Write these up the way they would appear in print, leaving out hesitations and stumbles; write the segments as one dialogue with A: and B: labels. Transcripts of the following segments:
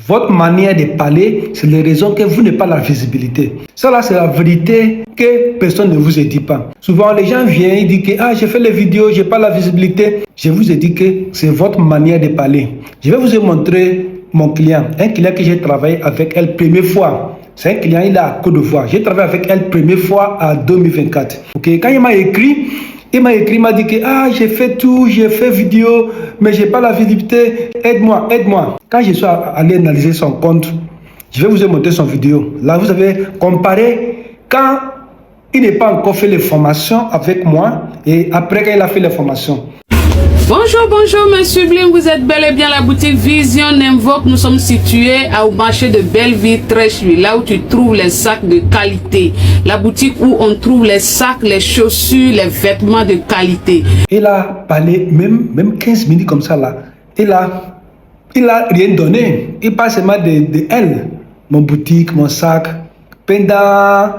A: Votre manière de parler, c'est les raisons que vous n'avez pas la visibilité. Ça là, c'est la vérité que personne ne vous a dit pas. Souvent, les gens viennent et disent que j'ai fait les vidéos, j'ai pas la visibilité. Je vous ai dit que c'est votre manière de parler. Je vais vous montrer mon client, un client que j'ai travaillé avec elle première fois. C'est un client, il est à Côte d'Ivoire. J'ai travaillé avec elle première fois en 2024. Ok, quand il m'a écrit, il m'a dit que j'ai fait tout, j'ai fait vidéo, mais j'ai pas la visibilité. Aide-moi, aide-moi. Quand je suis allé analyser son compte, je vais vous montrer son vidéo. Là, vous avez comparé quand il n'est pas encore fait les formations avec moi et après quand il a fait les formations.
B: Bonjour, bonjour, mes sublimes, vous êtes bel et bien à la boutique Vision Invoque. Nous sommes situés au marché de Belleville, Trècheville, là où tu trouves les sacs de qualité. La boutique où on trouve les sacs, les chaussures, les vêtements de qualité.
A: Il a parlé même 15 minutes comme ça là. Il a rien donné. Il parle seulement de elle, mon boutique, mon sac. Pendant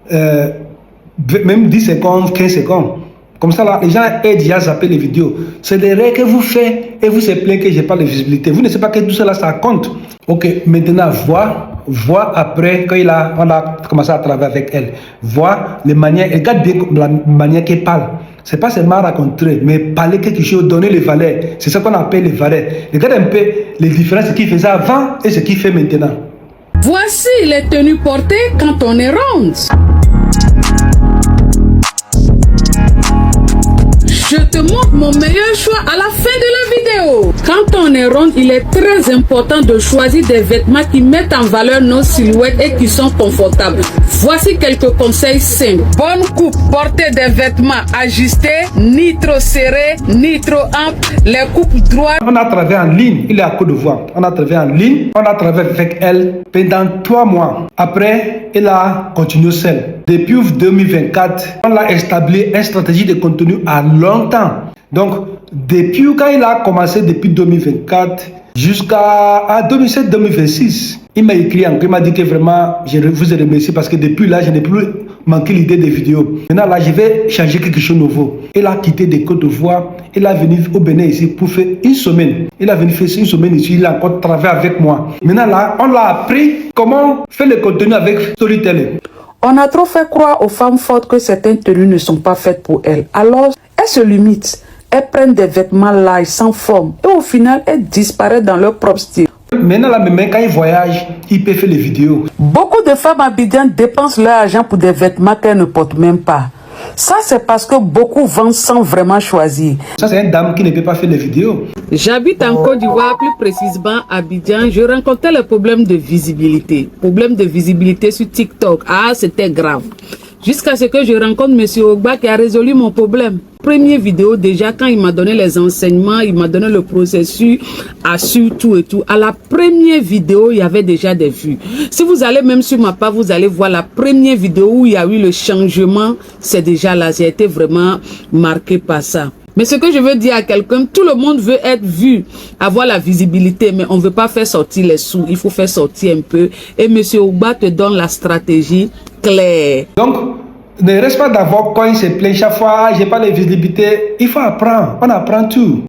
A: même 10 secondes, 15 secondes. Comme ça, là, les gens aient déjà zappé les vidéos. C'est des règles que vous faites et vous se plaignez que je n'ai pas de visibilité. Vous ne savez pas que tout cela, ça compte. Ok, maintenant, vois après, quand on a commencé à travailler avec elle. Vois les manières, regarde bien la manière qu'elle parle. Ce n'est pas seulement raconter, mais parler quelque chose, donner les valeurs. C'est ça qu'on appelle les valeurs. Regarde un peu les différences, ce qu'il faisait avant et ce qu'il fait maintenant.
B: Voici les tenues portées quand on est ronde. Je te montre mon meilleur choix à la fin de la vidéo. Quand on est ronde, il est très important de choisir des vêtements qui mettent en valeur nos silhouettes et qui sont confortables. Voici quelques conseils simples. Bonne coupe, porter des vêtements ajustés, ni trop serrés, ni trop amples, les coupes droites.
A: On a travaillé en ligne, il est à Côte d'Ivoire. On a travaillé en ligne, on a travaillé avec elle pendant 3 mois. Après, elle a continué seule. Depuis 2024, on a établi une stratégie de contenu à long temps. Donc, depuis quand il a commencé, depuis 2024 jusqu'à 2027-2026, il m'a écrit encore, il m'a dit que vraiment, je vous remercie parce que depuis là, je n'ai plus manqué l'idée des vidéos. Maintenant là, je vais changer quelque chose de nouveau. Il a quitté des Côtes d'Ivoire, il est venu au Bénin ici pour faire une semaine. Il a venu faire une semaine ici, il a encore travaillé avec moi. Maintenant là, on l'a appris comment faire le contenu avec Storytelling.
B: On a trop fait croire aux femmes fortes que certaines tenues ne sont pas faites pour elles. Alors, elles se limitent. Elles prennent des vêtements larges, sans forme. Et au final, elles disparaissent dans leur propre style.
A: Maintenant, là, même quand ils voyagent, ils peuvent faire les vidéos.
B: Beaucoup de femmes abidjantes dépensent leur argent pour des vêtements qu'elles ne portent même pas. Ça, c'est parce que beaucoup vendent sans vraiment choisir.
A: Ça, c'est une dame qui ne peut pas faire les vidéos.
B: J'habite en Côte d'Ivoire, plus précisément à Abidjan. Je rencontrais le problème de visibilité. Problème de visibilité sur TikTok. C'était grave. Jusqu'à ce que je rencontre M. Ogba qui a résolu mon problème. Première vidéo, déjà, quand il m'a donné les enseignements, il m'a donné le processus, assure tout et tout. À la première vidéo, il y avait déjà des vues. Si vous allez même sur ma page, vous allez voir la première vidéo où il y a eu le changement. C'est déjà là, j'ai été vraiment marqué par ça. Mais ce que je veux dire à quelqu'un, tout le monde veut être vu, avoir la visibilité, mais on ne veut pas faire sortir les sous. Il faut faire sortir un peu. Et M. Ogba te donne la stratégie claire.
A: Donc, ne reste pas d'avoir quand il se plaint chaque fois, j'ai pas de visibilité. Il faut apprendre, on apprend tout.